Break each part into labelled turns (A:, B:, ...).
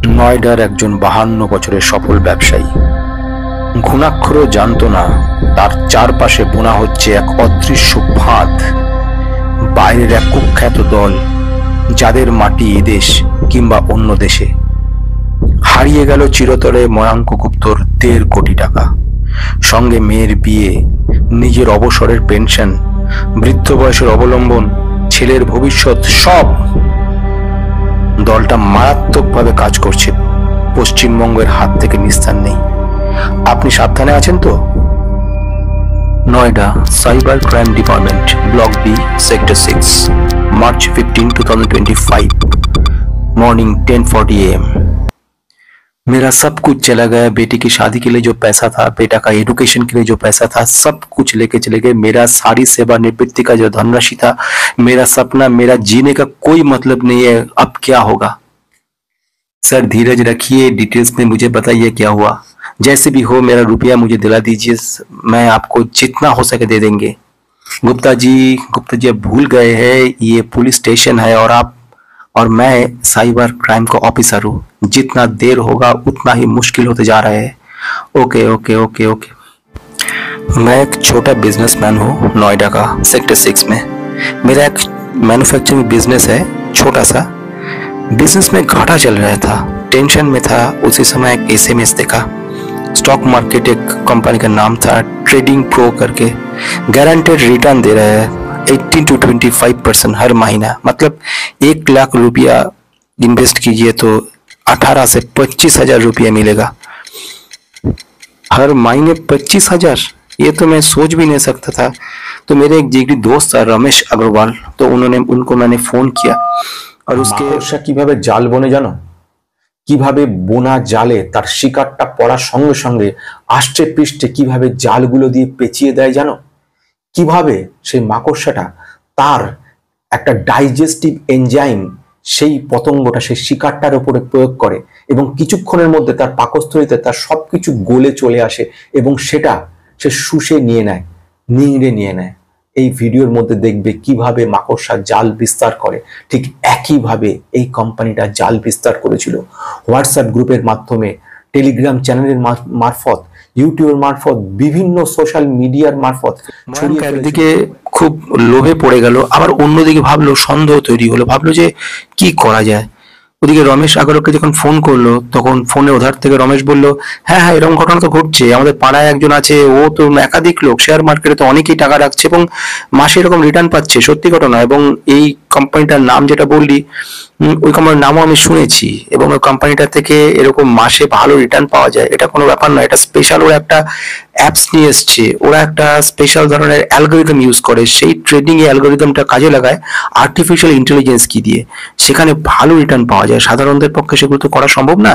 A: নয়ডার একজন 52 বছরের সফল ব্যবসায়ী ঘুণাক্ষরও জানতো না তার চারপাশে বোনা হচ্ছে এক অদৃশ্য ফাঁদ। বাইরের এক কুখ্যাত দল, যাদের মাটি এদেশ কিংবা অন্য দেশে। হারিয়ে গেল চিরতরে ময়াঙ্ক গুপ্তর 1.5 কোটি টাকা, সঙ্গে মেয়ের বিয়ে, নিজের অবসরের পেনশন, বৃদ্ধ বয়সের অবলম্বন, ছেলের ভবিষ্যৎ, সব। দলটা মারাত্মকভাবে কাজ করছে, পশ্চিমবঙ্গের হাত থেকে নিস্তার নেই। আপনি সাবধানে আছেন তো? Noida cyber crime department, block B, sector 6, March 15, 2025, morning 10:40 AM। मेरा सब कुछ चला गया। बेटी की शादी के लिए जो पैसा था, बेटा का एजुकेशन के लिए जो पैसा था, सब कुछ लेके चले गए। मेरा सारी सेवानिवृत्ति का जो धनराशि था, मेरा सपना, मेरा जीने का कोई मतलब नहीं है। अब क्या होगा? सर धीरज रखिए, डिटेल्स में मुझे बताइए क्या हुआ। जैसे भी हो मेरा रुपया मुझे दिला दीजिए, मैं आपको जितना हो सके दे देंगे। गुप्ता जी अब भूल गए हैं ये पुलिस स्टेशन है और मैं साइबर क्राइम का ऑफिसर हूँ। जितना देर होगा उतना ही मुश्किल होते जा रहा है। Okay okay okay okay. मैं एक छोटा बिजनेसमैन हूँ नोएडा का, सेक्टर 6 में। मेरा एक मैन्युफैक्चरिंग बिजनेस है, छोटा सा। बिजनेस में घाटा चल रहा था, टेंशन में था। उसी समय एक SMS देखा। स्टॉक मार्केट एक कंपनी का नाम था ट्रेडिंग प्रो करके, गारंटेड रिटर्न दे रहा है 18 to 25% हर महीना। मतलब 1 लाख रुपया इन्वेस्ट कीजिए तो 18 से 25,000 रुपया मिलेगा हर महीने। 25,000, ये तो मैं सोच भी नहीं सकता था। तो मेरे एक जिगरी दोस्त था रमेश अग्रवाल, तो उनको मैंने फोन किया और उसके কিভাবে জাল বনে জানো? কিভাবে বোনা জালে তার শিকারটা পড়ার সঙ্গে সঙ্গে আষ্টে পৃষ্ঠে কিভাবে জালগুলো দিয়ে পেঁচিয়ে দেয় জানো? কিভাবে সেই মাকড়সাটা তার একটা ডাইজেস্টিভ এনজাইম সেই পতঙ্গটা সেই শিকারটার উপরে প্রয়োগ করে এবং কিছুক্ষণের মধ্যে তার পাকস্থলীতে তার সবকিছু গলে চলে আসে এবং সেটা সে শুষে নিয়ে নেয়, নিংড়ে নিয়ে নেয়। এই ভিডিওর মধ্যে দেখবে কিভাবে মাকড়সা জাল বিস্তার করে। ঠিক একইভাবে এই কোম্পানিটা জাল বিস্তার করেছিল হোয়াটসঅ্যাপ গ্রুপের মাধ্যমে, টেলিগ্রাম চ্যানেলের মারফত, ইউটিউবের মারফত, বিভিন্ন সোশ্যাল মিডিয়ার মারফত। একদিকে খুব লোভে পড়ে গেল, আবার অন্যদিকে ভাবলো, সন্দেহ তৈরি হলো, ভাবলো যে কি করা যায়। ওদিকে রমেশ আগরওয়ালকে যখন ফোন করলো, তখন ফোনে ওধার থেকে রমেশ বলল, হ্যাঁ এরকম ঘটনা তো ঘটছে, আমাদের পাড়ায় একজন আছে, ও তো একাধিক লোক শেয়ার মার্কেটে তো অনেকেই টাকা রাখছে এবং মাসে এরকম রিটার্ন পাচ্ছে, সত্যি ঘটনা। এবং এই কোম্পানিটার নাম যেটা বললি, ওই কোম্পানির নামও আমি শুনেছি এবং ওই কোম্পানিটা থেকে এরকম মাসে ভালো রিটার্ন পাওয়া যায়, এটা কোনো ব্যাপার নয়। এটা স্পেশাল, ওরা একটা অ্যাপস নিয়ে এসছে, ওরা একটা স্পেশাল ধরনের অ্যালগোরিদম ইউজ করে। সেই ট্রেডিং এ অ্যালগোরিদমটা কাজে লাগায় আর্টিফিশিয়াল ইন্টেলিজেন্স কি দিয়ে, সেখানে ভালো রিটার্ন পাওয়া যায়। সাধারণদের পক্ষে সেগুলো তো করা সম্ভব না।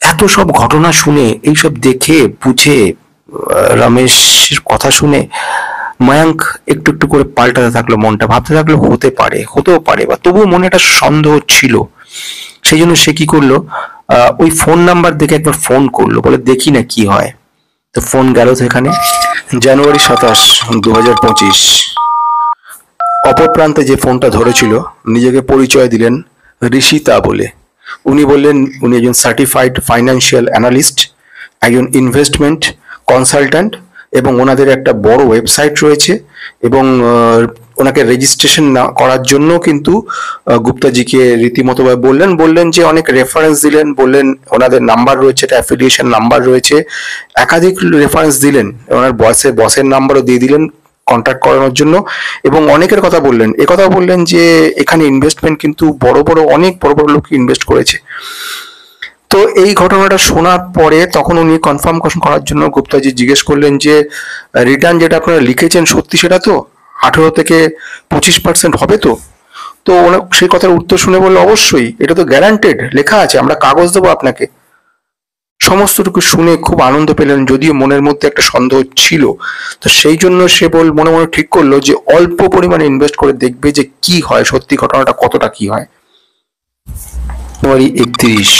A: এত সব ঘটনা শুনে, এইসব দেখে বুঝে, রমেশের কথা শুনে ময়াঙ্ক একটু একটু করে পাল্টাতে থাকলো মনটা, ভাবতে থাকলো হতেও পারে, বা তবুও মনে একটা সন্দেহ ছিল। সেই জন্য সে কি করলো, ওই ফোন নাম্বার দেখে একবার ফোন করলো, বলে দেখি না কি হয়। তো ফোন গেল সেখানে। জানুয়ারি 27, 2025। অপর প্রান্তে যে ফোনটা ধরেছিল, নিজেকে পরিচয় দিলেন ঋষিতা বলে। উনি বললেন উনি একজন সার্টিফাইড ফাইন্যান্সিয়াল অ্যানালিস্ট, একজন ইনভেস্টমেন্ট কনসালট্যান্ট, এবং ওনাদের একটা বড় ওয়েবসাইট রয়েছে। এবং ওনাকে রেজিস্ট্রেশন করার জন্য কিন্তু গুপ্তাজিকে রীতিমতো বললেন যে অনেক রেফারেন্স দিলেন, বললেন ওনাদের নাম্বার রয়েছে, একটা অ্যাফিলিয়েশন নাম্বার রয়েছে, একাধিক রেফারেন্স দিলেন, ওনার বসের নাম্বারও দিয়ে দিলেন কন্ট্যাক্ট করানোর জন্য। এবং অনেকের কথা বললেন, একথাও বললেন যে এখানে ইনভেস্টমেন্ট কিন্তু অনেক বড় বড় লোক ইনভেস্ট করেছে। তো এই ঘটনাটা শোনার পরে তখন উনি কনফার্ম করার জন্য গুপ্তাজি জিজ্ঞেস করলেন যে রিটার্ন যেটা আপনারা লিখেছেন সত্যি সেটা তো, 18 থেকে 25% হবে তো? তো ওনার সেই কথার উত্তর শুনে বললো, অবশ্যই, এটা তো গ্যারান্টেড লেখা আছে, আমরা কাগজ দেবো আপনাকে। সমস্তটুকু শুনে খুব আনন্দ পেলেন, যদিও মনের মধ্যে একটা সন্দেহ ছিল। তো সেই জন্য সে মনে মনে ঠিক করলো যে অল্প পরিমাণে ইনভেস্ট করে দেখবে যে কি হয়, সত্যি ঘটনাটা কতটা কি হয়। জানুয়ারি 31,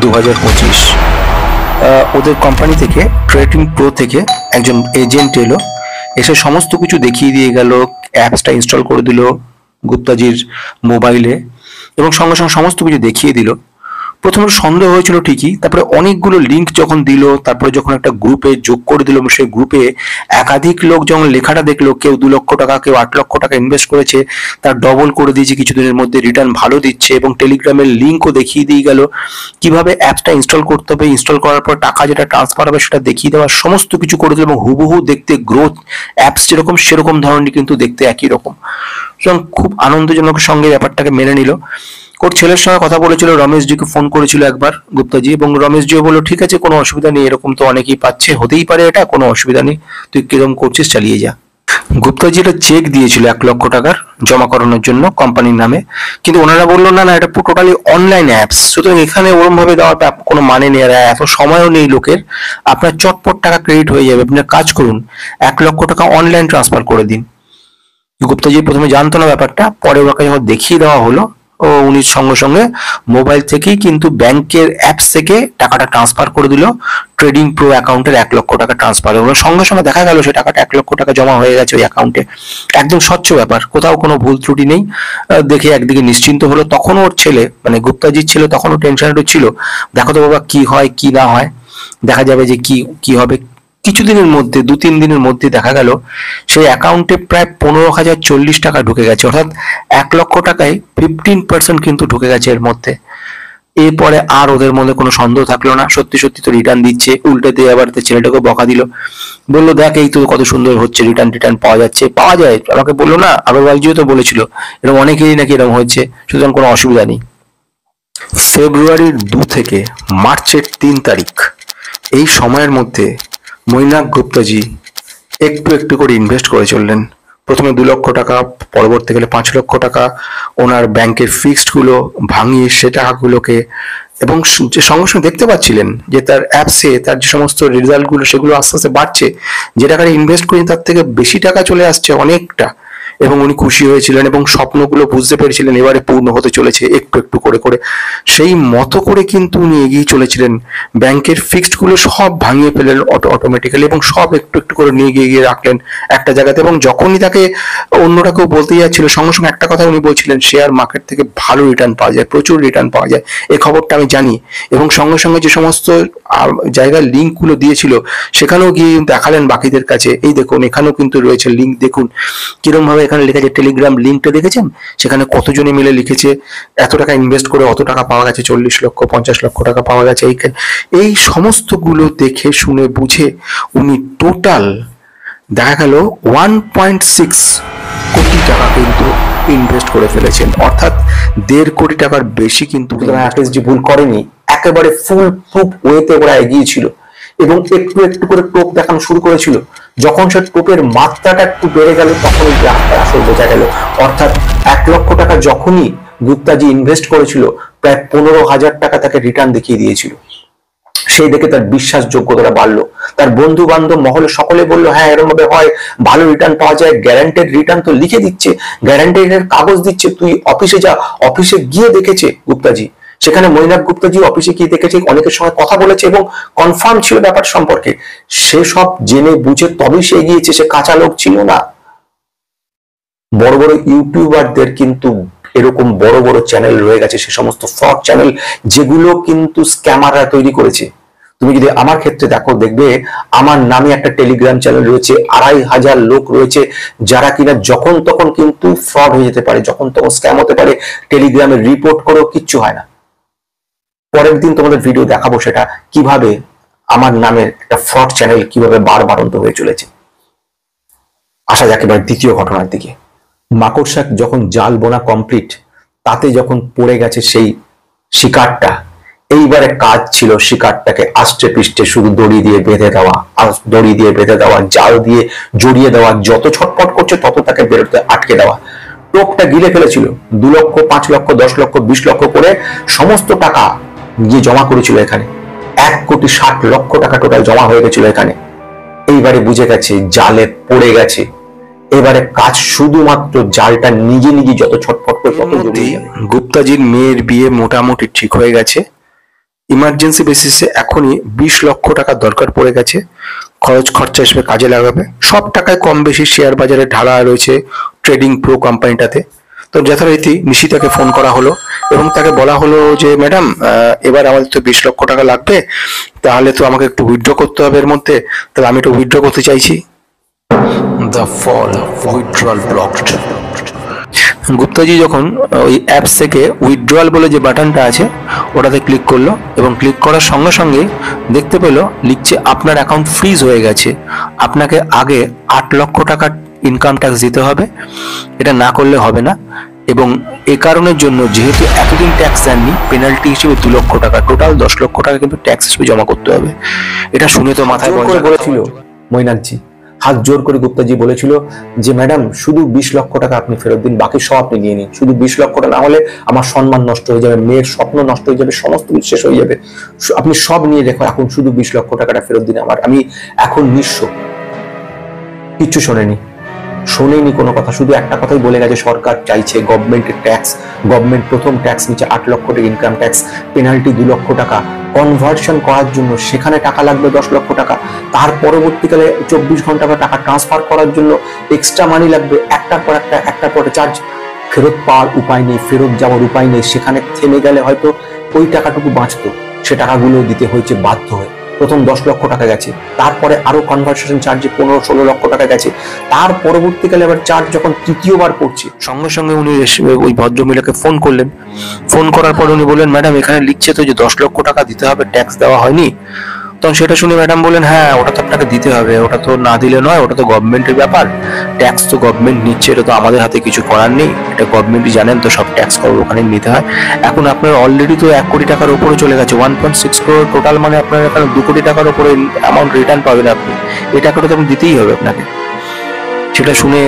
A: 2025 ওদের কোম্পানি থেকে, ট্রেডিং প্রো থেকে একজন এজেন্ট এলো, এসে সমস্ত কিছু দেখিয়ে দিয়ে গেল, অ্যাপসটা ইনস্টল করে দিল গুপ্তাজির মোবাইলে এবং সঙ্গে সঙ্গে সমস্ত কিছু দেখিয়ে দিল। প্রথমে সন্দেহ হয়েছিল ঠিকই, তারপরে অনেকগুলো লিঙ্ক যখন দিল, তারপরে যখন একটা গ্রুপে যোগ করে দিল, সেই গ্রুপে একাধিক লোক যখন লেখাটা দেখলো, কেউ 2 লক্ষ টাকা, কেউ 8 লক্ষ টাকা ইনভেস্ট করেছে, তার ডবল করে দিয়েছে কিছুদিনের মধ্যে, রিটার্ন ভালো দিচ্ছে, এবং টেলিগ্রামের লিঙ্কও দেখিয়ে দিয়ে গেল কিভাবে অ্যাপসটা ইনস্টল করতে হবে, ইনস্টল করার পর টাকা যেটা ট্রান্সফার হবে সেটা দেখিয়ে দেওয়া, সমস্ত কিছু করে দিল, এবং হুবহু দেখতে গ্রোথ অ্যাপস যেরকম সেরকম ধরনের কিন্তু দেখতে একই রকম। সুতরাং খুব আনন্দজনক সঙ্গে ব্যাপারটাকে মেনে নিল। ওর ছেলের সঙ্গে কথা বলেছিল, রমেশজিকে ফোন করেছিল একবার গুপ্তাজি, এবং রমেশজিও বললো ঠিক আছে, কোনো অসুবিধা নেই, এরকম তো অনেকেই পাচ্ছে, হতেই পারে, এটা কোনো অসুবিধা নেই, তুই কিরকম করছিস চালিয়ে যা। গুপ্তাজি একটা চেক দিয়েছিল 1 লক্ষ টাকার জমা করানোর জন্য কোম্পানির নামে, কিন্তু ওনারা বললো না না, এটা টোটালি অনলাইন অ্যাপস, সুতরাং এখানে ওরম ভাবে দেওয়ার কোনো মানে নেই, আর এত সময়ও নেই লোকের, আপনার চটপট টাকা ক্রেডিট হয়ে যাবে, আপনি কাজ করুন, 1 লক্ষ টাকা অনলাইন ট্রান্সফার করে দিন। গুপ্তাজি প্রথমে জানতো না ব্যাপারটা, পরে ওকে যখন দেখিয়ে দেওয়া হলো, ও উনি সঙ্গে সঙ্গে মোবাইল থেকেই কিন্তু ব্যাংকের অ্যাপস থেকে টাকাটা ট্রান্সফার করে দিল ট্রেডিং প্রো অ্যাকাউন্টের 1 লক্ষ টাকা ট্রান্সফার হলো, সঙ্গে সঙ্গে দেখা গেল সেই টাকাটা 1 লক্ষ টাকা জমা হয়ে গেছে ওই অ্যাকাউন্টে, একদম স্বচ্ছ ব্যাপার, কোথাও কোনো ভুল ত্রুটি নেই। দেখে একদিকে নিশ্চিন্ত হলো। তখন ওর ছেলে, মানে গুপ্তাজির ছেলে, তখনও টেনশনে ছিল, দেখো তো বাবা কি হয় কি না হয়, দেখা যাবে যে কি কি হবে। কিছুদিনের মধ্যে, 2-3 দিনের মধ্যে দেখা গেল সেই অ্যাকাউন্টে প্রায় 15,040 টাকা ঢুকে গেছে, অর্থাৎ 1 লক্ষ টাকায় 15% কিন্তু ঢুকে গেছে এর মধ্যে। এরপরে আর ওদের মধ্যে কোনো সন্দেহ থাকলো না, সত্যি সত্যি তো রিটার্ন দিচ্ছে, উল্টে দিয়ে আবার ছেলেটাকে বকা দিল, বললো দেখ এই তো কত সুন্দর হচ্ছে, রিটার্ন টিটার্ন পাওয়া যাচ্ছে, পাওয়া যায়, আমাকে বললো না, আগরওয়ালজিও তো বলেছিল এরকম অনেকেরই নাকি এরকম হচ্ছে, সুতরাং কোনো অসুবিধা নেই। ফেব্রুয়ারির 2 থেকে মার্চের 3 তারিখ এই সময়ের মধ্যে মৈনাক গুপ্তাজি একটু একটু করে ইনভেস্ট করে চললেন। প্রথমে 2 লক্ষ টাকা, পরবর্তীকালে 5 লক্ষ টাকা ওনার ব্যাংকের ফিক্সড গুলো ভাঙিয়ে সে টাকাগুলোকে, এবং যে সঙ্গে সঙ্গে দেখতে পাচ্ছিলেন যে তার অ্যাপসে তার যে সমস্ত রেজাল্ট গুলো সেগুলো আস্তে আস্তে বাড়ছে, যে টাকাটা ইনভেস্ট করেন তার থেকে বেশি টাকা চলে আসছে অনেকটা, এবং উনি খুশি হয়েছিলেন এবং স্বপ্নগুলো বুঝতে পেরেছিলেন এবারে পূর্ণ হতে চলেছে একটু একটু করে করে। সেই মতো করে কিন্তু উনি এগিয়ে চলেছিলেন, ব্যাংকের ফিক্সড গুলো সব ভাঙিয়ে ফেলেন অটোমেটিক্যালি, এবং সব একটু একটু করে নিয়ে গিয়ে রাখলেন একটা জায়গাতে। এবং যখনই তাকে অন্যরা কেউ বলতে যাচ্ছিল, সঙ্গে সঙ্গে একটা কথা উনি বলছিলেন, শেয়ার মার্কেট থেকে ভালো রিটার্ন পাওয়া যায়, প্রচুর রিটার্ন পাওয়া যায়, এই খবরটা আমি জানি। এবং সঙ্গে সঙ্গে যে সমস্ত জায়গায় লিঙ্ক গুলো দিয়েছিল সেখানেও গিয়ে দেখালেন বাকিদের কাছে, এই দেখুন এখানেও কিন্তু রয়েছে লিঙ্ক, দেখুন কিরকম ভাবে এখানে লেখা আছে, টেলিগ্রাম লিঙ্কটা দেখেছেন, সেখানে কতজনে মিলে লিখেছে, এত টাকা ইনভেস্ট করে অত টাকা পাওয়া গেছে, 40 লক্ষ 50 লক্ষ টাকা পাওয়া গেছে। এই সমস্ত গুলো দেখে শুনে বুঝে উনি টোটাল দেখা গেল 1.6 কোটি টাকা কিন্তু ইনভেস্ট করে ফেলেছেন, অর্থাৎ 1.5 কোটি টাকার বেশি কিন্তু এসডি ভুল করেনি, একেবারে ফুল প্রুফ ওয়েতে ওরা এগিয়েছিল, এবং একটু একটু করে টোপ দেখানো শুরু করেছিল। যখন সে টোপের মাত্রাটা একটু বেড়ে গেল তখন আসল বোঝা গেল, অর্থাৎ 1 লক্ষ টাকা যখনই গুপ্তাজি ইনভেস্ট করেছিল, প্রায় 15,000 টাকা তাকে রিটার্ন দেখিয়ে দিয়েছিল। সেই দেখে তার বিশ্বাসযোগ্যতা বাড়লো, তার বন্ধু বান্ধব মহলে সকলে বললো হ্যাঁ এরকম ভাবে হয়, ভালো রিটার্ন পাওয়া যায়, গ্যারান্টেড রিটার্ন তো লিখে দিচ্ছে, গ্যারান্টেড কাগজ দিচ্ছে, তুই অফিসে যা। অফিসে গিয়ে দেখেছে গুপ্তাজি, সেখানে মৈনাক গুপ্তাজি অফিসে গিয়ে দেখেছে, অনেকের সঙ্গে কথা বলেছে এবং কনফার্ম ছিল ব্যাপার সম্পর্কে, সে সব জেনে বুঝে তবেই সে এগিয়েছে, সে কাঁচা লোক ছিল না। বড় বড় ইউটিউবারদের কিন্তু এরকম বড় বড় চ্যানেল রয়ে গেছে, সে সমস্ত ফ্রড চ্যানেল যেগুলো কিন্তু স্ক্যামাররা তৈরি করেছে। তুমি যদি আমার ক্ষেত্রে দেখো, দেখবে আমার নামে একটা টেলিগ্রাম চ্যানেল রয়েছে, 2,500 লোক রয়েছে, যারা কিনা যখন তখন কিন্তু ফ্রড হয়ে যেতে পারে, যখন তখন স্ক্যাম হতে পারে, টেলিগ্রামে রিপোর্ট করেও কিচ্ছু হয় না। পরের দিন তোমাদের ভিডিও দেখাবো সেটা কিভাবে আমার নামের একটা ফ্রড চ্যানেল কিভাবে বারবারন্ত হয়ে চলেছে। আসা যাক এবার দ্বিতীয় ঘটনার দিকে। মাকড়সার যখন জাল বোনা কমপ্লিট, তাতে যখন পড়ে গেছে সেই শিকারটা, এইবারে কাজ ছিল শিকারটাকে আষ্টে পৃষ্ঠে শুধু দড়ি দিয়ে বেঁধে দেওয়া, দড়ি দিয়ে বেঁধে দেওয়া, জাল দিয়ে জড়িয়ে দেওয়া, যত ছটফট করছে তত তাকে বেরোতে আটকে দেওয়া। টোপটা গিলে ফেলেছিল, 2 লক্ষ 5 লক্ষ 10 লক্ষ 20 লক্ষ করে সমস্ত টাকা গিয়ে জমা করেছিল এখানে, 1,60,00,000 টাকা টোটাল জমা হয়ে গেছিল এখানে। এইবারে বুঝে গেছে জালে পড়ে গেছে, এবারে কাজ শুধুমাত্র জালটা নিজে নিজে যত ছটফট করে তত জড়িয়ে যাবে। গুপ্তাজির মেয়ের বিয়ে মোটামুটি ঠিক হয়ে গেছে, ইমার্জেন্সি বেসিসে এখনই 20 লক্ষ টাকা দরকার পড়ে গেছে, খরচা হিসেবে কাজে লাগাবে। সব টাকায় কম বেশি শেয়ার বাজারে ঢালা রয়েছে ট্রেডিং প্রো কোম্পানিটাতে। তো যথারীতি নিশিতাকে ফোন করা হলো এবং তাকে বলা হলো যে ম্যাডাম, এবার আমাদের তো 20 লক্ষ টাকা লাগবে, তাহলে তো আমাকে একটু উইথড্র করতে হবে এর মধ্যে, তাহলে আমি একটু উইথড্র করতে চাইছি। The fall withdrawal blocked. Guptaji যখন ওই অ্যাপস থেকে উইথড্রয়াল বলে যে বাটনটা আছে ওটাতে ক্লিক করলো এবং ক্লিক করার সঙ্গে সঙ্গে দেখতে পেলো লিখছে আপনার অ্যাকাউন্ট ফ্রিজ হয়ে গেছে, আপনাকে আগে 8 লক্ষ টাকার ইনকাম ট্যাক্স দিতে হবে, এটা না করলে হবে না, এবং এ কারণের জন্য যেহেতু এতদিন ট্যাক্স দেননি পেনাল্টি হিসেবে 2 লক্ষ টাকা, টোটাল 10 লক্ষ টাকা কিন্তু ট্যাক্স হিসেবে জমা করতে হবে। এটা শুনে তো মাথায়
B: বলেছিল মৈনাকজি, হাত জোর করে গুপ্তাজি বলেছিল যে ম্যাডাম শুধু 20 লক্ষ টাকা আপনি ফেরত দিন, বাকি সব আপনি নিয়ে নিন, শুধু 20 লক্ষ টাকা না হলে আমার সম্মান নষ্ট হয়ে যাবে, মেয়ের স্বপ্ন নষ্ট হয়ে যাবে, সমস্ত কিছু শেষ হয়ে যাবে, আপনি সব নিয়ে রেখো, এখন শুধু 20 লক্ষ টাকাটা ফেরত দিন আমার, আমি এখন নিঃস্ব। কিচ্ছু শোনেনি কোনো কথা, শুধু একটা কথাই বলে গেছে সরকার চাইছে গভর্নমেন্টের ট্যাক্স, গভর্নমেন্ট প্রথম ট্যাক্স নিচে 8 লক্ষ টাকা ইনকাম ট্যাক্স, পেনাল্টি 2 লক্ষ টাকা, কনভার্সন করার জন্য সেখানে টাকা লাগবে 10 লক্ষ টাকা, তার পরবর্তীকালে 24 ঘন্টা বা টাকা ট্রান্সফার করার জন্য এক্সট্রা মানি লাগবে, একটার পর চার্জ, ফেরত পাওয়ার উপায় নেই, ফেরত যাওয়ার উপায় নেই, সেখানে থেমে গেলে হয়তো ওই টাকাটুকু বাঁচতো, সে টাকাগুলো দিতে হয়েছে বাধ্য হয়ে। প্রথম 10 লক্ষ টাকা গেছে, তারপরে আরো কনভার্সেশন চার্জে 15-16 লক্ষ টাকা গেছে, তার পরবর্তীকালে আবার চার্জ যখন তৃতীয়বার পড়ছে,
A: সঙ্গে সঙ্গে উনি ওই ভদ্রমহিলাকে ফোন করলেন। ফোন করার পর উনি বললেন ম্যাডাম এখানে লিখছে তো যে 10 লক্ষ টাকা দিতে হবে, ট্যাক্স দেওয়া হয়নি। তখন সেটা শুনে ম্যাডাম বললেন হ্যাঁ ওটা তো আপনাকে দিতে হবে, ওটা তো না দিলে নয়, ওটা তো গভর্নমেন্টের ব্যাপার, ট্যাক্স তো গভর্নমেন্ট নিচ্ছে, এটা তো আমাদের হাতে কিছু করার নেই, এটা গভর্নমেন্টই জানেন তো সব ট্যাক্স করবো ওখানে নিতে হয়। এখন আপনার অলরেডি তো 1 কোটি টাকার উপরে চলে গেছে, 1.6 crore টোটাল, মানে আপনার এখানে 2 কোটি টাকার উপরে অ্যামাউন্ট রিটার্ন পাবেন আপনি, এই টাকাটা তো আপনি দিতেই হবে আপনাকে। সেটা শুনে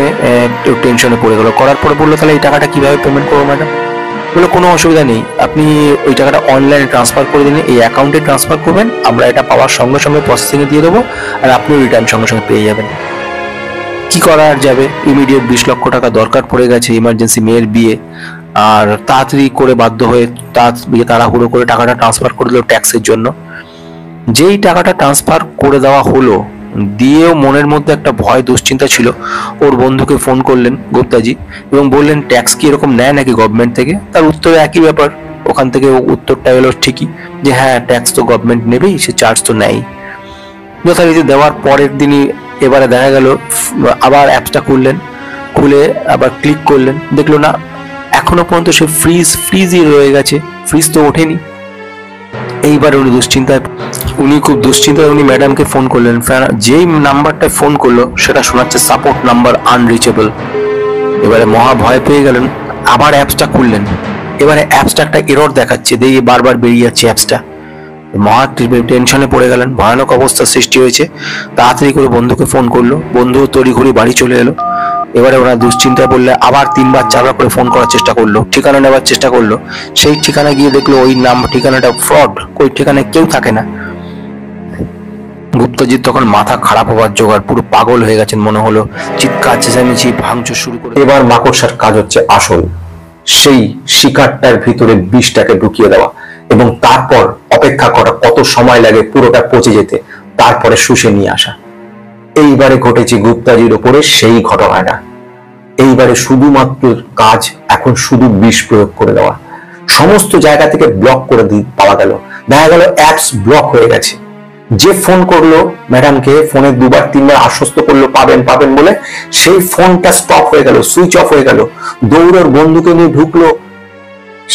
A: একটু টেনশনে পড়ে গেল, করার পরে বললো তাহলে এই টাকাটা কিভাবে পেমেন্ট করবো ম্যাডাম? বললো কোনো অসুবিধা নেই, আপনি ওই টাকাটা অনলাইনে ট্রান্সফার করে দিন, এই অ্যাকাউন্টে ট্রান্সফার করবেন, আমরা এটা পাওয়ার সঙ্গে সঙ্গে প্রসেসিং এ দিয়ে দেবো, আর আপনিও রিটার্ন সঙ্গে সঙ্গে পেয়ে যাবেন। কি করা আর যাবে, ইমিডিয়েট 20 লক্ষ টাকা দরকার পড়ে গেছে, ইমার্জেন্সি মেয়ের বিয়ে, আর তাড়াতাড়ি করে বাধ্য হয়ে তাড়াহুড়ো করে টাকাটা ট্রান্সফার করে দিল ট্যাক্সের জন্য। যেই টাকাটা ট্রান্সফার করে দেওয়া হলো, দিয়েও মনের মধ্যে একটা ভয় দুশ্চিন্তা ছিল। ওর বন্ধুকে ফোন করলেন গুপ্তাজি এবং বললেন ট্যাক্স কি এরকম নেয় নাকি গভর্নমেন্ট থেকে? তার উত্তরে একই ব্যাপার, ওখান থেকে উত্তরটা এলো ঠিকই যে হ্যাঁ ট্যাক্স তো গভর্নমেন্ট নেবেই, সে চার্জ তো নেয়। যথারীতি দেওয়ার পরের দিনই এবারে দেখা গেল আবার অ্যাপসটা খুলে আবার ক্লিক করলেন, দেখলো না এখনো পর্যন্ত সে ফ্রিজই রয়ে গেছে, ফ্রিজ তো ওঠেনি। এইবার উনি খুব দুশ্চিন্তায় উনি ম্যাডামকে ফোন করলেন, যেই নাম্বারটা ফোন করলো সেটা শোনাচ্ছে সাপোর্ট নাম্বার আনরিচেবল। এবারে মহা ভয় পেয়ে গেলেন, আবার অ্যাপসটা খুললেন, এবারে অ্যাপসটা একটা এরর দেখাচ্ছে, দিয়ে বারবার বেরিয়ে যাচ্ছে অ্যাপসটা। মহা টেনশনে পড়ে গেলেন, ভয়ানক অবস্থার সৃষ্টি হয়েছে। তাড়াতাড়ি করে বন্ধুকে ফোন করলো, বন্ধু তড়িঘড়ি বাড়ি চলে এলো। এবারে ওরা দুশ্চিন্তায় বললে আবার 3-4বার করে ফোন করার চেষ্টা করলো, ঠিকানা নেওয়ার চেষ্টা করলো, সেই ঠিকানা গিয়ে দেখলো ওই ঠিকানাটা ফ্রড, ওই ঠিকানায় কেউ থাকে না। গুপ্তাজির তখন মাথা খারাপ হওয়ার জোগাড়, পুরো পাগল হয়ে গেছেন মনে হলো, চিৎকার চেঁচামেচি ভাঙচুর শুরু করে।
B: এবার মাকড়সার কাজ হচ্ছে আসল, সেই শিকারটার ভিতরে বিষটাকে ঢুকিয়ে দেওয়া এবং তারপর অপেক্ষা করা কত সময় লাগে পুরোটা পচে যেতে, তারপরে শুষে নিয়ে আসা। এইবারে ঘটেছে গুপ্তাজির উপরে সেই ঘটনাটা। এইবারে শুধুমাত্র কাজ এখন শুধু বিষ প্রয়োগ করে দেওয়া, সমস্ত জায়গা থেকে ব্লক করে পাওয়া গেল, দেখা গেল অ্যাপস ব্লক হয়ে গেছে। যে ফোন করলো ম্যাডামকে, ফোনে 2-3বার আশ্বস্ত করলো পাবেন বলে, সেই ফোনটা স্টপ হয়ে গেল, সুইচ অফ হয়ে গেল। দৌড়ের বন্ধুকে নিয়ে ঢুকলো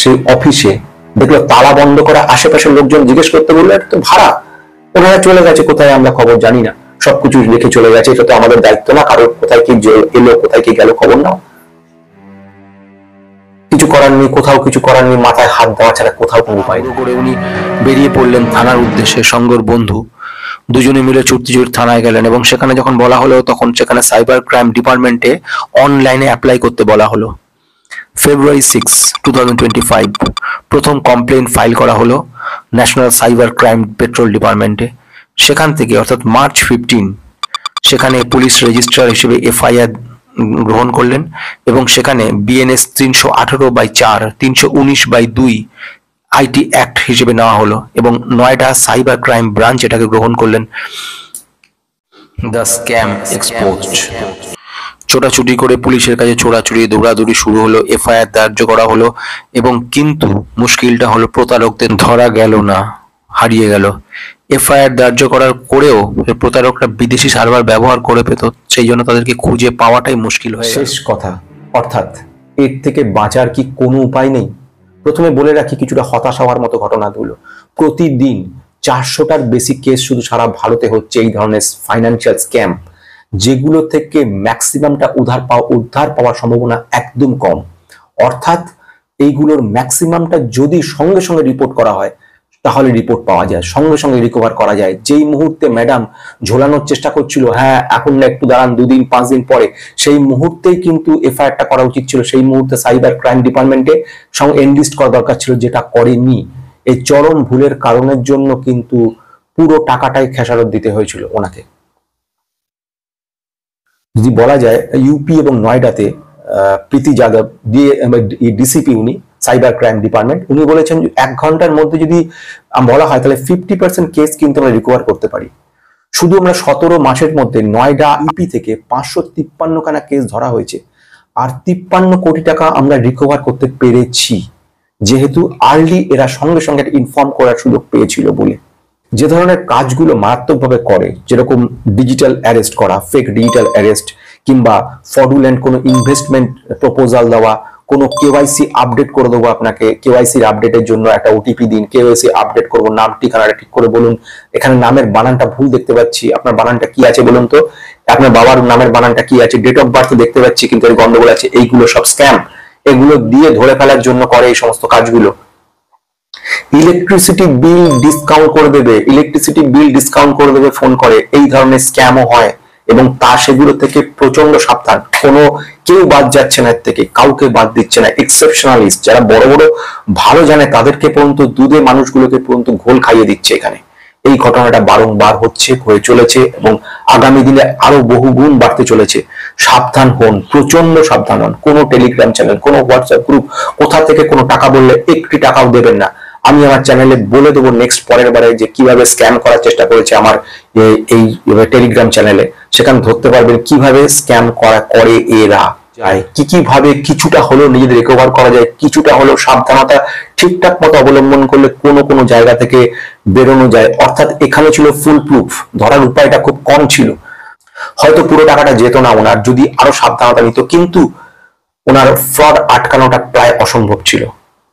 B: সেই অফিসে, দেখলো তালা বন্ধ করা, আশেপাশের লোকজন জিজ্ঞেস করতে বললো এটা তো ভাড়া, ওনারা চলে গেছে কোথায় আমরা খবর জানি না, সবকিছু রেখে চলে গেছে, এটা তো আমাদের দায়িত্ব না, কারোর কোথায় কি এলো কোথায় কি গেল খবর নাও। কিছু করার নেই, কোথাও কিছু করার নেই, মাথায় হাত দেওয়া ছাড়া কোথাও কোনো উপায়
A: করে উনি বেরিয়ে পড়লেন থানার উদ্দেশ্যে। সঙ্গর বন্ধু দুজনে মিলে ছুটতে থানায় গেলেন এবং সেখানে যখন বলা হলো তখন সেখানে সাইবার ক্রাইম ডিপার্টমেন্টে অনলাইনে অ্যাপ্লাই করতে বলা হলো। ফেব্রুয়ারি 6, 2025 প্রথম কমপ্লেন ফাইল করা হলো ন্যাশনাল সাইবার ক্রাইম পেট্রোল ডিপার্টমেন্টে। সেখান থেকে অর্থাৎ মার্চ 15 সেখানে পুলিশ রেজিস্ট্রার হিসেবে এফআইআর গ্রহণ করলেন এবং সেখানে বিএনএস 318/4, 319/2 আইটি অ্যাক্ট হিসেবে নেওয়া হলো এবং নয়ডা সাইবার ক্রাইম ব্রাঞ্চ এটাকে গ্রহণ করলেন। The scam exposed. ছোটাছুটি করে পুলিশের কাছে ছোড়াছুড়ি দৌড়াদৌড়ি শুরু হলো, এফআইআর দার্য করা হলো, এবং কিন্তু মুশকিলটা হলো প্রতারকদের ধরা গেল না, হারিয়ে গেল। এফআইআর দার্য করার করেও প্রতারকরা বিদেশি সার্ভার ব্যবহার করে পেত, সেই জন্য তাদেরকে খুঁজে পাওয়াটাই মুশকিল হয়ে গেল।
B: শেষ কথা, অর্থাৎ এর থেকে বাঁচার কি কোনো উপায় নেই? প্রথমে বলে রাখি কিছুটা হতাশ হওয়ার মতো ঘটনাগুলো। প্রতিদিন 400টার বেশি কেস শুধু সারা ভারতে হচ্ছে এই ধরনের ফাইন্যান্সিয়াল স্ক্যাম, যেগুলো থেকে ম্যাক্সিমামটা উদ্ধার পাওয়ার সম্ভাবনা একদম কম। অর্থাৎ এইগুলোর ম্যাক্সিমামটা যদি সঙ্গে সঙ্গে রিপোর্ট করা হয় তাহলে রিপোর্ট পাওয়া যায়, সঙ্গে সঙ্গে রিকভার করা যায়। যেই মুহূর্তে ম্যাডাম ঝোলানোর চেষ্টা করছিল, হ্যাঁ এখন না একটু দাঁড়ান 2 দিন 5 দিন পরে, সেই মুহূর্তেই কিন্তু এফআইআরটা করা উচিত ছিল। সেই মুহূর্তে সাইবার ক্রাইম ডিপার্টমেন্টে সঙ্গে এনলিস্ট করা দরকার ছিল, যেটা করেনি। এই চরম ভুলের কারণের জন্য কিন্তু পুরো টাকাটাই খেসারত দিতে হয়েছিল ওনাকে। যদি বলা যায় ইউপি এবং নয়ডাতে প্রীতি যাদব ডিসিপি, উনি সাইবার ক্রাইম ডিপার্টমেন্ট, উনি বলেছেন 1 ঘন্টার মধ্যে যদি বলা হয় তাহলে 50% কেস কিন্তু আমরা রিকভার করতে পারি। শুধু আমরা 17 মাসের মধ্যে নয়ডা ইউপি থেকে 553 খানা কেস ধরা হয়েছে, আর 53 কোটি টাকা আমরা রিকভার করতে পেরেছি, যেহেতু আর্লি এরা সঙ্গে সঙ্গে ইনফর্ম করার সুযোগ পেয়েছিল বলে। যে ধরনের কাজগুলো মারাত্মকভাবে করে, যেরকম ডিজিটাল অ্যারেস্ট করা, ফেক ডিজিটাল অ্যারেস্ট, কিংবা ফ্রডুলেন্ট কোনো ইনভেস্টমেন্ট প্রপোজাল দেওয়া, কোনো কেওয়াইসি আপডেট করে দেবো আপনাকে, কেওয়াইসির আপডেটের জন্য একটা ওটিপি দিন, কেওয়াইসি আপডেট করবো, নাম ঠিকানাটা ঠিক করে বলুন, এখানে নামের বানানটা ভুল দেখতে পাচ্ছি, আপনার বানানটা কি আছে বলুন তো, আপনার বাবার নামের বানানটা কি আছে, ডেট অফ বার্থ দেখতে পাচ্ছি কিন্তু এর গন্ডগোল আছে। এইগুলো সব স্ক্যাম, এগুলো দিয়ে ধরে ফেলার জন্য করে এই সমস্ত কাজগুলো। ইলেকট্রিসিটি বিল ডিসকাউন্ট করে দেবে ফোন করে, এই ধরনের স্ক্যামও হয়। এবং সেগুলো থেকে প্রচন্ড সাবধান, কোনো কেউ বাদ যাচ্ছে না, এর থেকে কাউকে বাদ দিচ্ছে না। এক্সেপশনালিস্ট যারা বড় বড় ভালো জানে তাদেরকে পর্যন্ত, দুধে মানুষগুলোকে পর্যন্ত ঘোল খাইয়ে দিচ্ছে এখানে। এই ঘটনাটা বারংবার হয়ে চলেছে এবং আগামী দিনে আরো বহু গুণ বাড়তে চলেছে। সাবধান হন, প্রচন্ড সাবধান হন। কোনো টেলিগ্রাম চ্যানেল, কোনো হোয়াটসঅ্যাপ গ্রুপ, কোথা থেকে কোনো টাকা বললে 1টি টাকাও দেবেন না। আমি আমার চ্যানেলে বলে দেবো নেক্সট পরের বারে যে কিভাবে স্ক্যাম করার চেষ্টা করেছে আমার এই টেলিগ্রাম চ্যানেলে, সেখানে ধরতে পারবেন কিভাবে স্ক্যাম করে এরা যায়, কি ভাবে কিছুটা হলেও নিজেদের রিকভার করা যায়, কিছুটা হলেও সাবধানতা ঠিকঠাক মতো অবলম্বন করলে কোনো জায়গা থেকে বেরোনো যায়। অর্থাৎ এখানে ছিল ফুল প্রুফ, ধরার উপায়টা খুব কম ছিল। হয়তো পুরো টাকাটা যেত না ওনার, যদি আরো সাবধানতা নিত, কিন্তু ওনার ফ্রড আটকানোটা প্রায় অসম্ভব ছিল।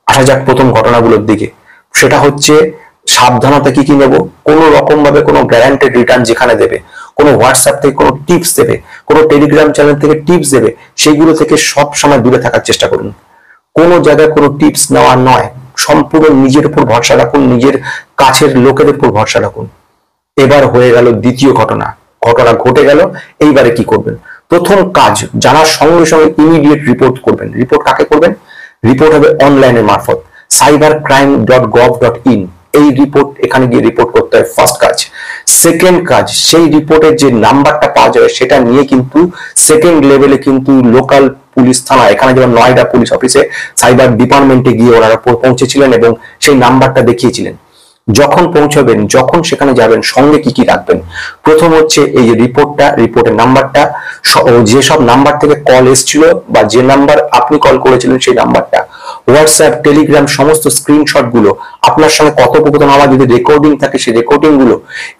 B: আসা যাক প্রথম ঘটনাগুলোর দিকে। সেটা হচ্ছে সাবধানতা কি নেব, কোনো রকম ভাবে কোনো গ্যারান্টেড রিটার্ন যেখানে দেবে, কোনো হোয়াটসঅ্যাপ থেকে কোনো টিপস দেবে, কোনো টেলিগ্রাম চ্যানেল থেকে টিপস দেবে, সেগুলো থেকে সব সময় দূরে থাকার চেষ্টা করুন। কোনো জায়গায় কোনো টিপস নেওয়া নয়, সম্পূর্ণ নিজের উপর ভরসা রাখুন, নিজের কাছের লোকের উপর ভরসা রাখুন। এবার হয়ে গেল দ্বিতীয় ঘটনা ঘটে গেল। এইবারে কি করবেন? প্রথম কাজ, জানার সঙ্গে সঙ্গে ইমিডিয়েট রিপোর্ট করবেন। রিপোর্ট কাকে করবেন? রিপোর্ট হবে অনলাইনের মারফত, cybercrime.gov.in। এই রিপোর্ট, এখানে গিয়ে রিপোর্ট করতে হয় ফার্স্ট কাজ। সেকেন্ড কাজ, সেই রিপোর্টের যে নাম্বারটা পাওয়া যাবে সেটা নিয়ে কিন্তু সেকেন্ড লেভেলে কিন্তু লোকাল পুলিশ থানা, এখানে যেমন নয়ডা পুলিশ অফিসে সাইবার ডিপার্টমেন্টে গিয়ে ওনারা পৌঁছেছিলেন এবং সেই নাম্বারটা দেখিয়েছিলেন। যখন পৌঁছাবেন, যখন সেখানে যাবেন, সঙ্গে কি রাখবেন? প্রথম হচ্ছে এই যে রিপোর্টের নাম্বারটা, যেসব নাম্বার থেকে কল এসেছিল বা যে নাম্বার আপনি কল করেছিলেন সেই নাম্বারটা, হোয়াটসঅ্যাপ, টেলিগ্রাম সমস্ত স্ক্রিনশট গুলো, আপনার সঙ্গে কথোপকথন আমার যদি রেকর্ডিং থাকে সেই রেকর্ডিং গুলো,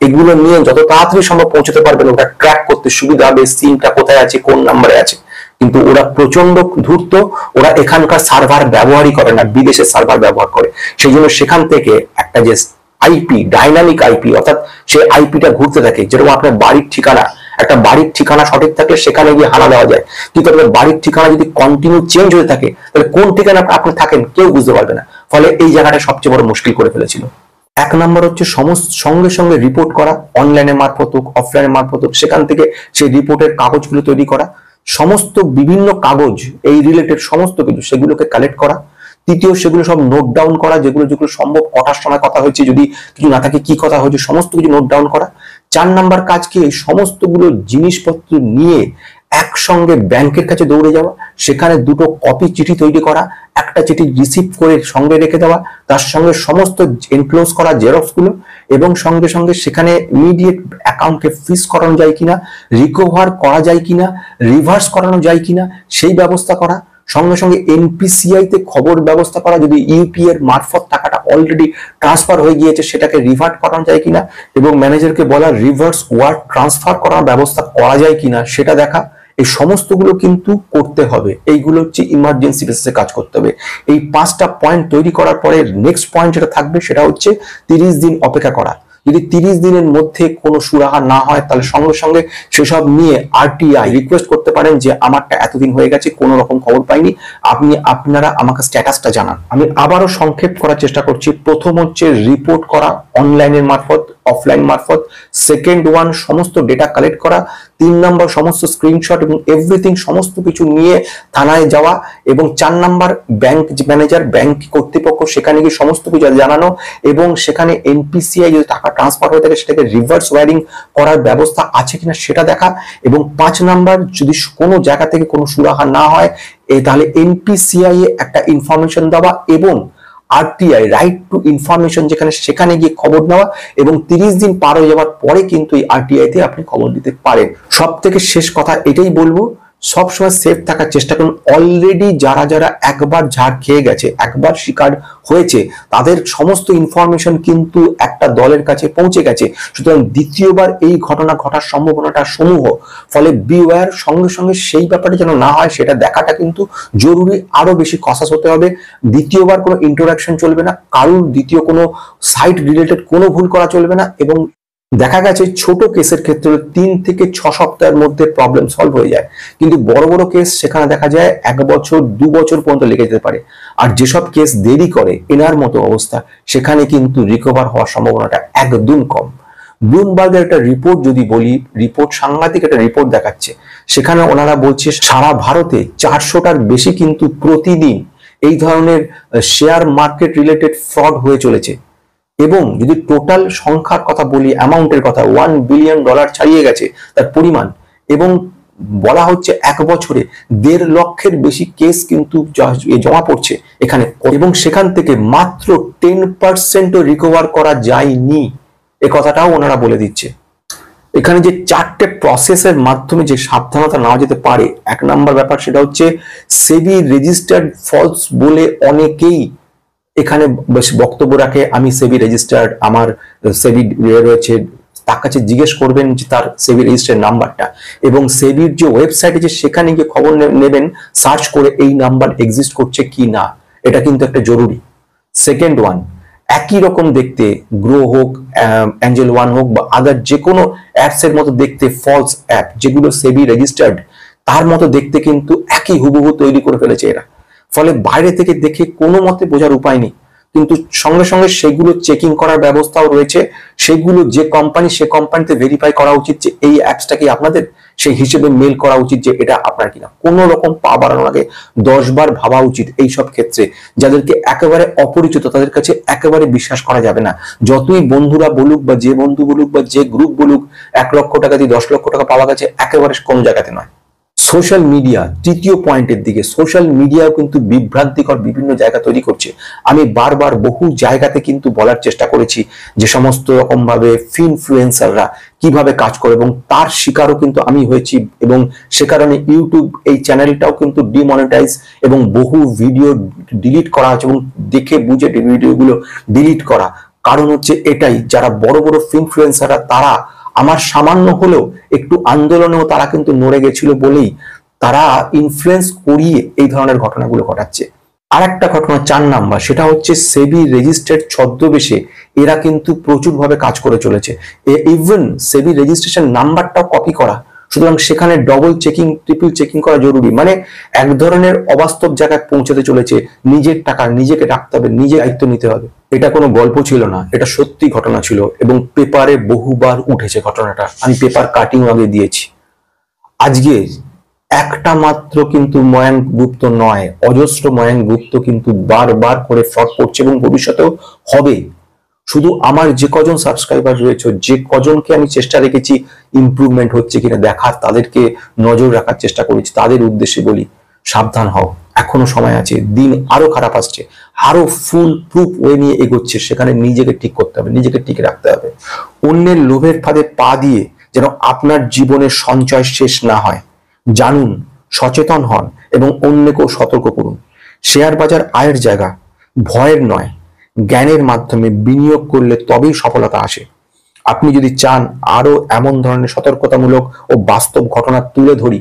B: এগুলো নিয়ে যত তাড়াতাড়ি সম্ভব পৌঁছতে পারবেন, ওটা ট্র্যাক করতে সুবিধা হবে, সিমটা কোথায় আছে, কোন নাম্বারে আছে। কিন্তু ওরা প্রচন্ড ধূর্ত, ওরা এখানকার সার্ভার ব্যবহারই করে না, বিদেশের সার্ভার ব্যবহার করে। সেই জন্য সেখান থেকে একটা যে আইপি, ডাইনামিক আইপি, অর্থাৎ সেই আইপিটা ঘুরতে থাকে। যেরকম আপনার বাড়ির ঠিকানা, একটা বাড়ির ঠিকানা সঠিক থাকলে সেখানে গিয়ে হানা দেওয়া যায়, কিন্তু আপনার বাড়ির ঠিকানা যদি কন্টিনিউ চেঞ্জ হয়ে থাকে তাহলে কোন ঠিকানা আপনি থাকেন কেউ বুঝতে পারবে না। ফলে এই জায়গাটা সবচেয়ে বড় মুশকিল করে ফেলেছিল। 1 নম্বর হচ্ছে সঙ্গে সঙ্গে রিপোর্ট করা, অনলাইনের মারফত হোক, অফলাইনের মারফত হোক, সেখান থেকে সেই রিপোর্টের কাগজগুলো তৈরি করা, সমস্ত বিভিন্ন কাগজ এই রিলেটেড সমস্ত কিছু সেগুলোকে কালেক্ট করা। তৃতীয়, সেগুলো সব নোট ডাউন করা, যেগুলো সম্ভব, কটার সময় কথা হয়েছে, যদি কিছু না থাকে কি কথা হয়েছে, সমস্ত কিছু নোট ডাউন করা। 4 নাম্বার কাজ কি, এই সমস্তগুলো জিনিসপত্র নিয়ে একসঙ্গে ব্যাংকের কাছে দৌড়ে যাওয়া, সেখানে দুটো কপি চিঠি তৈরি করা, একটা চিঠি রিসিভ করে সঙ্গে রেখে দেওয়া, তার সঙ্গে সমস্ত এনক্লোজ করা জেরক্স গুলো, এবং সঙ্গে সঙ্গে সেখানে ইমিডিয়েট অ্যাকাউন্টকে ফ্রিজ করানো যায় কিনা, রিকভার করা যায় কিনা, রিভার্স করানো যায় কিনা সেই ব্যবস্থা করা, সঙ্গে সঙ্গে এনপিসিআই তে খবর ব্যবস্থা করা, যদি ইউপি এর মারফত টাকাটা অলরেডি ট্রান্সফার হয়ে গিয়েছে সেটাকে রিভার্ট করানো যায় কিনা, এবং ম্যানেজারকে বলা রিভার্স ওয়ার্ড ট্রান্সফার করার ব্যবস্থা করা যায় কিনা সেটা দেখা। এই সমস্তগুলো কিন্তু করতে হবে, এইগুলো হচ্ছে ইমার্জেন্সি বেসিসে কাজ করতে হবে। এই 5টা পয়েন্ট তৈরি করার পরে নেক্সট পয়েন্ট যেটা থাকবে সেটা হচ্ছে 30 দিন অপেক্ষা করা। যদি 30 দিনের মধ্যে কোনো সুরাহা না হয় তাহলে সঙ্গে সঙ্গে সেসব নিয়ে আরটিআই রিকোয়েস্ট করতে পারেন যে আমারটা এতদিন হয়ে গেছে, কোনো রকম খবর পাইনি, আপনারা আমাকে স্ট্যাটাসটা জানান। আমি আবারও সংক্ষেপ করার চেষ্টা করছি। প্রথম হচ্ছে রিপোর্ট করা অনলাইনের মারফত, অফলাইন মারফত। সেকেন্ড ওয়ান সমস্ত ডেটা কালেক্ট করা। 3 নম্বর সমস্ত স্ক্রিনশট এবং এভরিথিং সমস্ত কিছু নিয়ে থানায় যাওয়া। এবং 4 নম্বর ব্যাংক ম্যানেজার, ব্যাংক কর্তৃপক্ষ সেখানে গিয়ে সমস্ত কিছু জানানো, এবং সেখানে এনপিসিআই যদি টাকা ট্রান্সফার হয়ে থাকে সেটাকে রিভার্স ওয়ারিং করার ব্যবস্থা আছে কিনা সেটা দেখা। এবং 5 নম্বর যদি কোনো জায়গা থেকে কোনো সুরাহা না হয় তাহলে এনপিসিআই এ একটা ইনফরমেশন দেওয়া, এবং আরটিআই রাইট টু ইনফরমেশন যেখানে সেখানে গিয়ে খবর নেওয়া, এবং 30 দিন পার হয়ে যাওয়ার পরে কিন্তু এই আরটিআই তে আপনি খবর দিতে পারেন। সব থেকে শেষ কথা এটাই বলবো, সবসময় সেফ থাকার চেষ্টা করুন। অলরেডি যারা যারা একবার ঝাড় খেয়ে গেছে, একবার শিকার হয়েছে, তাদের সমস্ত ইনফরমেশন কিন্তু একটা দলের কাছে পৌঁছে গেছে। সুতরাং দ্বিতীয়বার এই ঘটনা ঘটার সম্ভাবনাটা সমূহ। ফলে বিওয়্যার, সঙ্গে সঙ্গে সেই ব্যাপারে যেন না হয় সেটা দেখাটা কিন্তু জরুরি। আরো বেশি কসাস হতে হবে। দ্বিতীয়বার কোনো ইন্টারাকশন চলবে না, কারুর দ্বিতীয় কোনো সাইট রিলেটেড কোনো ভুল করা চলবে না। এবং দেখা গেছে ছোট কেসের ক্ষেত্রে 3 থেকে 6 সপ্তাহের মধ্যে প্রবলেম সলভ হয়ে যায়, কিন্তু বড় বড় কেস সেখানে দেখা যায় 1 বছর 2 বছর পর্যন্ত লেগে যেতে পারে। আর যেসব কেস দেরি করে এনার মতো অবস্থা, সেখানে কিন্তু রিকভার হওয়ার সম্ভাবনাটা একদম কম। ব্লুমবার্গের একটা রিপোর্ট যদি বলি, রিপোর্ট সাংঘাতিক একটা রিপোর্ট দেখাচ্ছে। সেখানে ওনারা বলছে সারা ভারতে 400টার বেশি কিন্তু প্রতিদিন এই ধরনের শেয়ার মার্কেট রিলেটেড ফ্রড হয়ে চলেছে। এবং যদি টোটাল সংখ্যার কথা বলি, অ্যামাউন্টের কথা, $1 বিলিয়ন ছাড়িয়ে গেছে তার পরিমাণ। এবং বলা হচ্ছে 1 বছরে 1.5 লক্ষের বেশি কেস কিন্তু জমা পড়ছে এখানে, এবং সেখান থেকে মাত্র 10% রিকভার করা যায়নি, এ কথাটাও ওনারা বলে দিচ্ছে। এখানে যে 4টে প্রসেসের মাধ্যমে যে সাবধানতা নেওয়া যেতে পারে, 1 নম্বর ব্যাপার সেটা হচ্ছে সেবি রেজিস্টার্ড ফলস বলে অনেকেই এখানে বক্তব্য রাখে। আমি সেবি রেজিস্টার্ড, আমার সেবি রয়েছে, তার কাছে জিজ্ঞেস করবেন যে তার সেবি রেজিস্টার্ড নাম্বারটা, এবং সেবির যে ওয়েবসাইটে যে সেখানে গিয়ে খবর নেবেন সার্চ করে এই নাম্বার এক্সিস্ট করছে কি না, এটা কিন্তু একটা জরুরি। সেকেন্ড ওয়ান, একই রকম দেখতে গ্রো হোক, অ্যাঞ্জেল ওয়ান হোক বা আদার যে কোনো অ্যাপস এর মতো দেখতে ফলস অ্যাপ যেগুলো সেবি রেজিস্টার্ড তার মতো দেখতে কিন্তু একই হুবহু তৈরি করে ফেলেছে এরা। ফলে বাইরে থেকে দেখে কোনো মতে বোঝার উপায় নেই, কিন্তু সঙ্গে সঙ্গে সেগুলো চেকিং করার ব্যবস্থাও রয়েছে। সেগুলো যে কোম্পানি, সে কোম্পানিতে ভেরিফাই করা উচিত যে এই অ্যাপসটা কি আপনাদের, সেই হিসেবে মেল করা উচিত যে এটা আপনার কিনা। কোনো রকম পা বাড়ানোর আগে 10 বার ভাবা উচিত। এই সব ক্ষেত্রে যাদেরকে একেবারে অপরিচিত তাদের কাছে একেবারে বিশ্বাস করা যাবে না। যতই বন্ধুরা বলুক বা যে বন্ধু বলুক বা যে গ্রুপ বলুক, 1 লক্ষ টাকা দিয়ে 10 লক্ষ টাকা পাওয়া গেছে, একেবারে কোনো জায়গাতে নয়। সোশ্যাল মিডিয়া, তৃতীয় পয়েন্টের দিকে, সোশ্যাল মিডিয়াও কিন্তু বিভ্রান্তিকর বিভিন্ন জায়গা তৈরি করছে। আমি বারবার বহু জায়গাতে কিন্তু বলার চেষ্টা করেছি যে সমস্ত রকম ভাবে ইনফ্লুয়েন্সাররা কিভাবে কাজ করে, এবং তার শিকারও কিন্তু আমি হয়েছি। এবং সে কারণে ইউটিউব এই চ্যানেলটাও কিন্তু ডিমনিটাইজ এবং বহু ভিডিও ডিলিট করা হয়েছে, এবং দেখে বুঝে ভিডিওগুলো ডিলিট করা। কারণ হচ্ছে এটাই, যারা বড় বড় ইনফ্লুয়েন্সাররা তারা আমার সামান্য হলেও একটু আন্দোলনেও তারা কিন্তু নড়ে গেছিল বলেই তারা ইনফ্লুয়েন্স করিয়ে এই ধরনের ঘটনাগুলো ঘটাচ্ছে। আর একটা ঘটনা 4 নাম্বার, সেটা হচ্ছে সেবি রেজিস্টার্ড ছদ্মবেশে এরা কিন্তু প্রচুর ভাবে কাজ করে চলেছে। ইভেন সেবি রেজিস্ট্রেশন নাম্বারটাও কপি করা। সুতরাং সেখানে ডবল চেকিং, ট্রিপল চেকিং করা জরুরি। মানে এক ধরনের অবাস্তব জায়গায় পৌঁছাতে চলেছে। নিজের টাকা নিজেকে রাখতে হবে, নিজে দায়িত্ব নিতে হবে। এটা কোনো গল্প ছিল না, এটা সত্যি ঘটনা ছিল, এবং পেপারে বহুবার উঠেছে ঘটনাটা। আমি পেপার কাটিং আগে দিয়েছি। আজকে একটা মাত্র কিন্তু ময়াঙ্ক গুপ্ত নয়, অজস্র ময়াঙ্ক গুপ্ত কিন্তু বারবার করে ফ্রড করছে এবং ভবিষ্যতেও হবে। শুধু আমার যে কজন সাবস্ক্রাইবার রয়েছে, যে কজনকে আমি চেষ্টা রেখেছি ইমপ্রুভমেন্ট হচ্ছে কিনা দেখার, তাদেরকে নজর রাখার চেষ্টা করেছি, তাদের উদ্দেশ্যে বলি সাবধান হও, এখনো সময় আছে, দিন আরো খারাপ আসছে, আরো ফুল প্রুফ ওয়ে নিয়ে এগোচ্ছে, সেখানে নিজেকে ঠিক করতে হবে, নিজেকে ঠিক রাখতে হবে। অন্যের লোভের ফাঁদে পা দিয়ে যেন আপনার জীবনের সঞ্চয় শেষ না হয়, জানুন, সচেতন হন এবং অন্যকেও সতর্ক করুন। শেয়ার বাজার আয়ের জায়গা, ভয়ের নয়, জ্ঞানের মাধ্যমে বিনিয়োগ করলে তবেই সফলতা আসে। আপনি যদি চান আরো এমন ধরনের সতর্কতামূলক ও বাস্তব ঘটনা তুলে ধরি,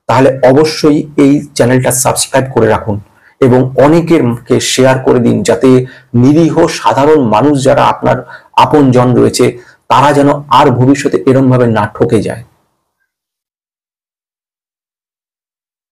B: তাহলে অবশ্যই এই চ্যানেলটা সাবস্ক্রাইব করে রাখুন এবং অনেকেরকে শেয়ার করে দিন, যাতে নিরীহ সাধারণ মানুষ যারা আপনার আপনজন রয়েছে তারা যেন আর ভবিষ্যতে এরকম ভাবে না ঠকে যায়।